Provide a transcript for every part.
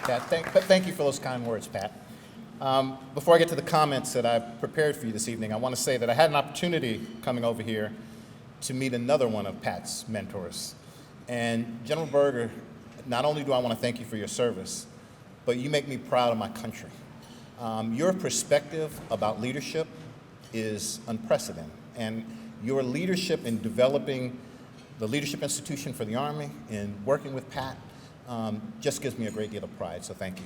Pat. Thank you for those kind words, Pat. Before I get to the comments that I've prepared for you this evening, I want to say that I had an opportunity coming over here to meet another one of Pat's mentors. And General Berger, not only do I want to thank you for your service, but you make me proud of my country. Your perspective about leadership is unprecedented, and your leadership in developing the Leadership Institution for the Army and working with Pat just gives me a great deal of pride, so thank you.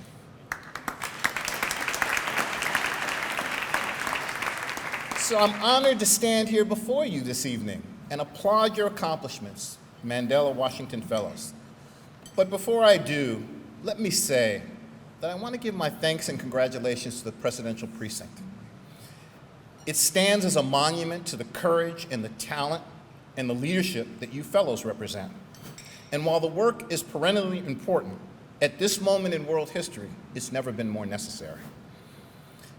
So I'm honored to stand here before you this evening and applaud your accomplishments, Mandela Washington Fellows. But before I do, let me say that I want to give my thanks and congratulations to the Presidential Precinct. It stands as a monument to the courage and the talent and the leadership that you fellows represent. And while the work is perennially important, at this moment in world history, it's never been more necessary.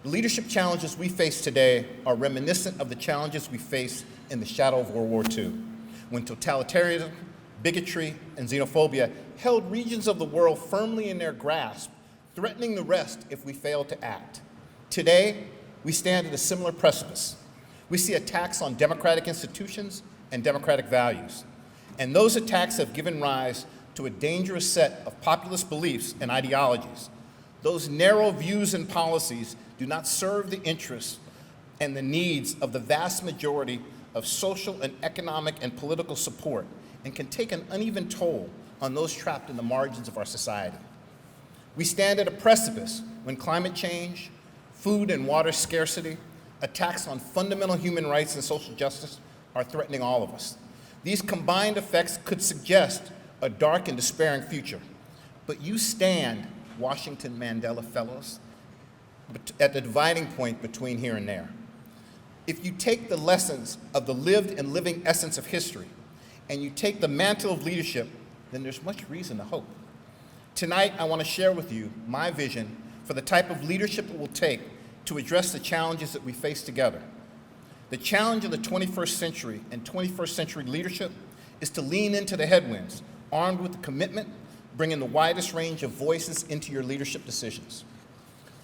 The leadership challenges we face today are reminiscent of the challenges we faced in the shadow of World War II, when totalitarianism, bigotry, and xenophobia held regions of the world firmly in their grasp, threatening the rest if we failed to act. Today, we stand at a similar precipice. We see attacks on democratic institutions and democratic values. And those attacks have given rise to a dangerous set of populist beliefs and ideologies. Those narrow views and policies do not serve the interests and the needs of the vast majority of social and economic and political support, and can take an uneven toll on those trapped in the margins of our society. We stand at a precipice when climate change, food and water scarcity, attacks on fundamental human rights and social justice are threatening all of us. These combined effects could suggest a dark and despairing future. But you stand, Washington Mandela Fellows, at the dividing point between here and there. If you take the lessons of the lived and living essence of history, and you take the mantle of leadership, then there's much reason to hope. Tonight, I want to share with you my vision for the type of leadership it will take to address the challenges that we face together. The challenge of the 21st century and 21st century leadership is to lean into the headwinds, armed with the commitment, bringing the widest range of voices into your leadership decisions.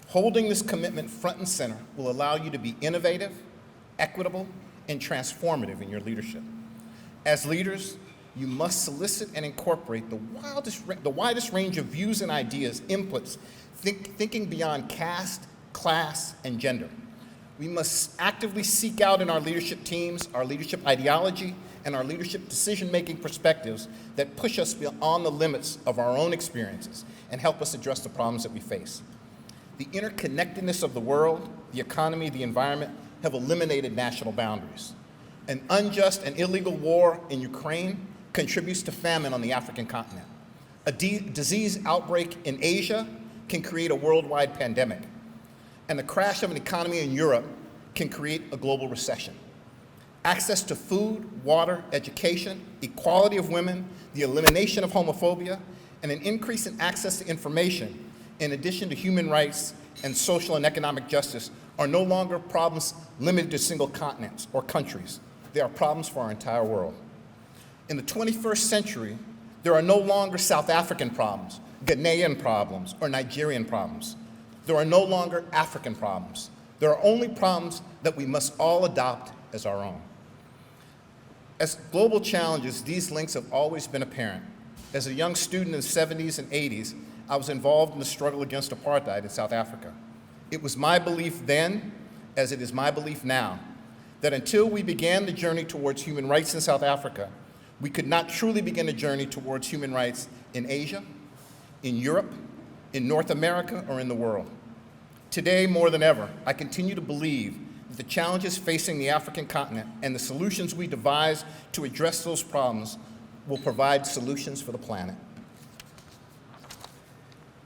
Holding this commitment front and center will allow you to be innovative, equitable, and transformative in your leadership. As leaders, you must solicit and incorporate the widest range of views and ideas, inputs, thinking beyond caste, class, and gender. We must actively seek out in our leadership teams, our leadership ideology, and our leadership decision-making perspectives that push us beyond the limits of our own experiences and help us address the problems that we face. The interconnectedness of the world, the economy, the environment have eliminated national boundaries. An unjust and illegal war in Ukraine contributes to famine on the African continent. A disease outbreak in Asia can create a worldwide pandemic. And the crash of an economy in Europe can create a global recession. Access to food, water, education, equality of women, the elimination of homophobia, and an increase in access to information, in addition to human rights and social and economic justice, are no longer problems limited to single continents or countries. They are problems for our entire world. In the 21st century, there are no longer South African problems, Ghanaian problems, or Nigerian problems. There are no longer African problems. There are only problems that we must all adopt as our own. As global challenges, these links have always been apparent. As a young student in the 70s and 80s, I was involved in the struggle against apartheid in South Africa. It was my belief then, as it is my belief now, that until we began the journey towards human rights in South Africa, we could not truly begin a journey towards human rights in Asia, in Europe, in North America, or in the world. Today, more than ever, I continue to believe that the challenges facing the African continent and the solutions we devise to address those problems will provide solutions for the planet.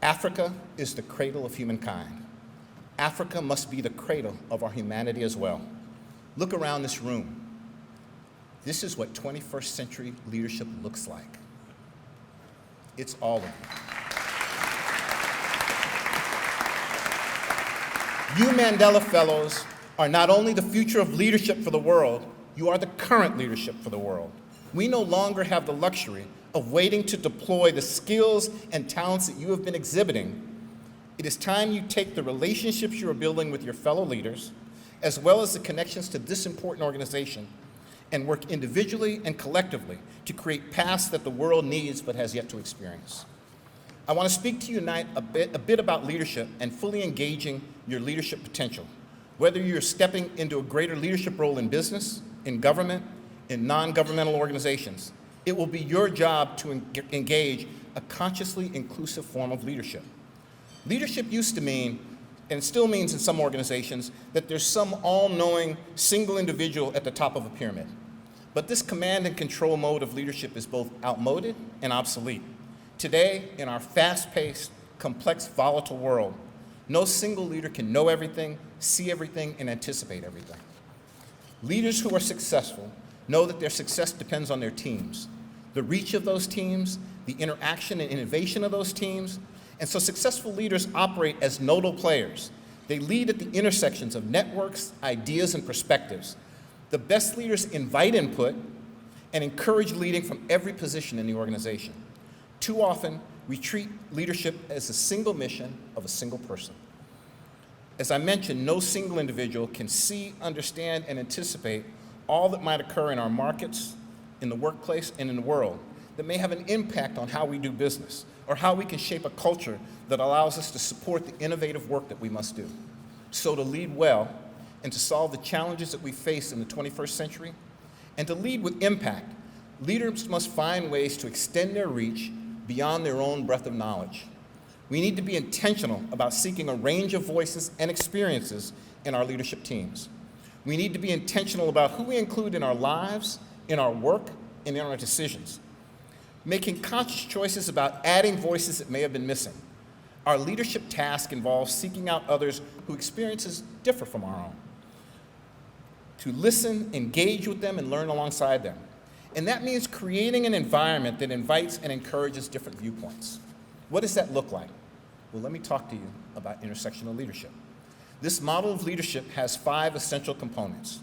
Africa is the cradle of humankind. Africa must be the cradle of our humanity as well. Look around this room. This is what 21st century leadership looks like. It's all of you. You Mandela Fellows are not only the future of leadership for the world, you are the current leadership for the world. We no longer have the luxury of waiting to deploy the skills and talents that you have been exhibiting, it is time you take the relationships you are building with your fellow leaders, as well as the connections to this important organization, and work individually and collectively to create paths that the world needs but has yet to experience. I want to speak to you tonight a bit about leadership and fully engaging your leadership potential. Whether you're stepping into a greater leadership role in business, in government, in non-governmental organizations, it will be your job to engage a consciously inclusive form of leadership. Leadership used to mean, and it still means in some organizations, that there's some all-knowing single individual at the top of a pyramid. But this command and control mode of leadership is both outmoded and obsolete. Today, in our fast-paced, complex, volatile world, no single leader can know everything, see everything, and anticipate everything. Leaders who are successful know that their success depends on their teams, the reach of those teams, the interaction and innovation of those teams, and so successful leaders operate as nodal players. They lead at the intersections of networks, ideas, and perspectives. The best leaders invite input and encourage leading from every position in the organization. Too often, we treat leadership as a single mission of a single person. As I mentioned, no single individual can see, understand, and anticipate all that might occur in our markets, in the workplace, and in the world that may have an impact on how we do business or how we can shape a culture that allows us to support the innovative work that we must do. So to lead well and to solve the challenges that we face in the 21st century and to lead with impact, leaders must find ways to extend their reach beyond their own breadth of knowledge. We need to be intentional about seeking a range of voices and experiences in our leadership teams. We need to be intentional about who we include in our lives, in our work, and in our decisions. Making conscious choices about adding voices that may have been missing. Our leadership task involves seeking out others whose experiences differ from our own. To listen, engage with them, and learn alongside them. And that means creating an environment that invites and encourages different viewpoints. What does that look like? Well, let me talk to you about intersectional leadership. This model of leadership has 5 essential components.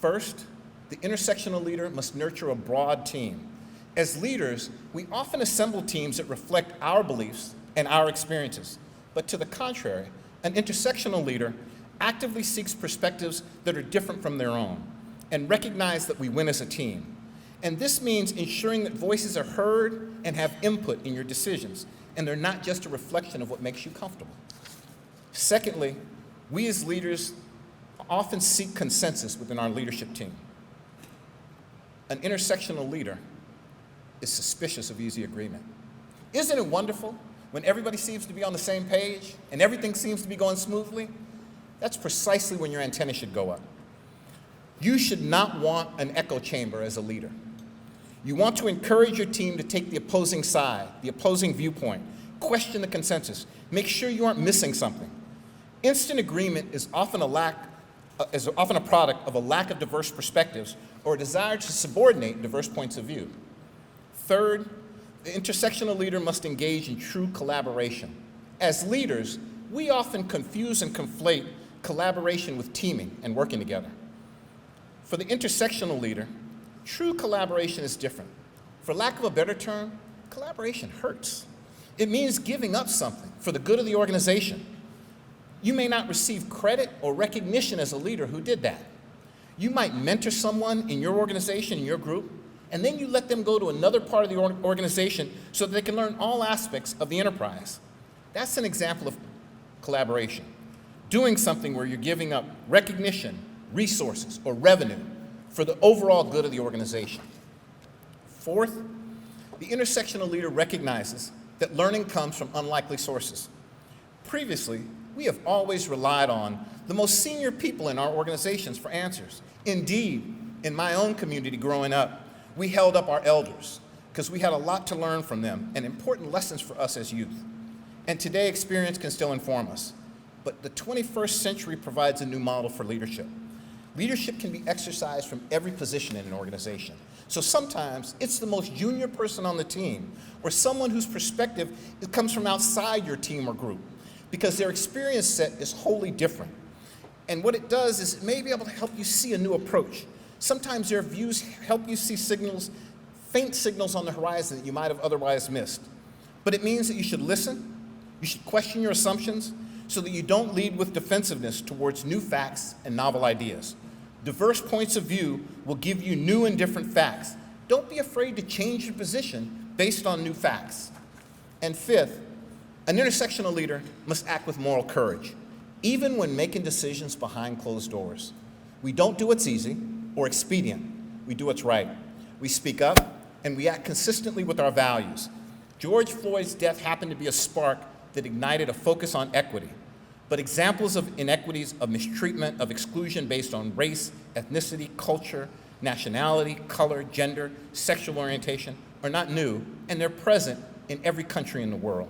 First, the intersectional leader must nurture a broad team. As leaders, we often assemble teams that reflect our beliefs and our experiences. But to the contrary, an intersectional leader actively seeks perspectives that are different from their own and recognize that we win as a team. And this means ensuring that voices are heard and have input in your decisions, and they're not just a reflection of what makes you comfortable. Secondly, we as leaders often seek consensus within our leadership team. An intersectional leader is suspicious of easy agreement. Isn't it wonderful when everybody seems to be on the same page and everything seems to be going smoothly? That's precisely when your antenna should go up. You should not want an echo chamber as a leader. You want to encourage your team to take the opposing side, the opposing viewpoint, question the consensus, make sure you aren't missing something. Instant agreement is often a product of a lack of diverse perspectives or a desire to subordinate diverse points of view. Third, the intersectional leader must engage in true collaboration. As leaders, we often confuse and conflate collaboration with teaming and working together. For the intersectional leader, true collaboration is different. For lack of a better term, collaboration hurts. It means giving up something for the good of the organization. You may not receive credit or recognition as a leader who did that. You might mentor someone in your organization, in your group, and then you let them go to another part of the organization so that they can learn all aspects of the enterprise. That's an example of collaboration. Doing something where you're giving up recognition, resources, or revenue for the overall good of the organization. Fourth, the intersectional leader recognizes that learning comes from unlikely sources. Previously, we have always relied on the most senior people in our organizations for answers. Indeed, in my own community growing up, we held up our elders because we had a lot to learn from them and important lessons for us as youth. And today, experience can still inform us. But the 21st century provides a new model for leadership. Leadership can be exercised from every position in an organization. So sometimes it's the most junior person on the team or someone whose perspective comes from outside your team or group because their experience set is wholly different. And what it does is it may be able to help you see a new approach. Sometimes their views help you see signals faint signals on the horizon that you might have otherwise missed. But it means that you should listen, you should question your assumptions, so that you don't lead with defensiveness towards new facts and novel ideas. Diverse points of view will give you new and different facts. Don't be afraid to change your position based on new facts. And fifth, an intersectional leader must act with moral courage, even when making decisions behind closed doors. We don't do what's easy or expedient. We do what's right. We speak up and we act consistently with our values. George Floyd's death happened to be a spark that ignited a focus on equity. But examples of inequities, of mistreatment, of exclusion based on race, ethnicity, culture, nationality, color, gender, sexual orientation are not new, and they're present in every country in the world.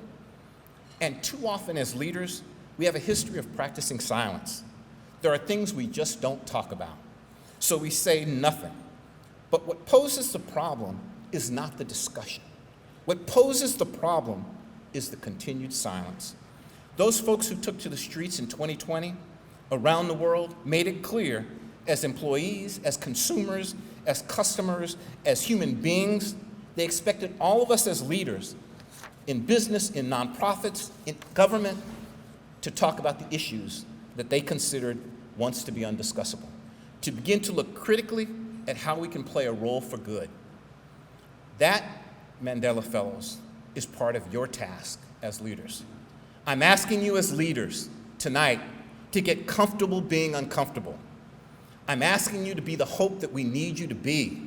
And too often as leaders, we have a history of practicing silence. There are things we just don't talk about, so we say nothing. But what poses the problem is not the discussion. What poses the problem is the continued silence. Those folks who took to the streets in 2020 around the world made it clear, as employees, as consumers, as customers, as human beings, they expected all of us as leaders in business, in nonprofits, in government, to talk about the issues that they considered once to be undiscussable, to begin to look critically at how we can play a role for good. That, Mandela Fellows, is part of your task as leaders. I'm asking you as leaders tonight to get comfortable being uncomfortable. I'm asking you to be the hope that we need you to be,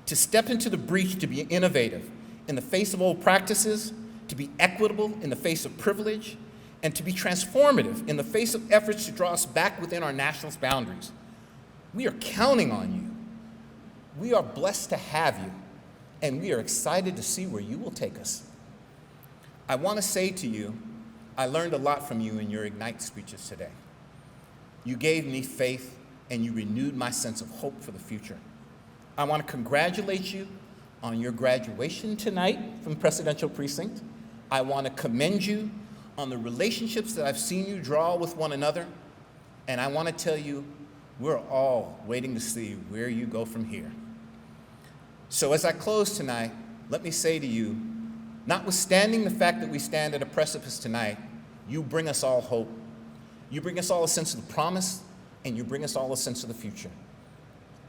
to step into the breach, to be innovative in the face of old practices, to be equitable in the face of privilege, and to be transformative in the face of efforts to draw us back within our nationalist boundaries. We are counting on you. We are blessed to have you, and we are excited to see where you will take us. I want to say to you, I learned a lot from you in your Ignite speeches today. You gave me faith, and you renewed my sense of hope for the future. I want to congratulate you on your graduation tonight from Presidential Precinct. I want to commend you on the relationships that I've seen you draw with one another, and I want to tell you, we're all waiting to see where you go from here. So as I close tonight, let me say to you, notwithstanding the fact that we stand at a precipice tonight, you bring us all hope. You bring us all a sense of the promise, and you bring us all a sense of the future.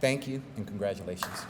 Thank you, and congratulations.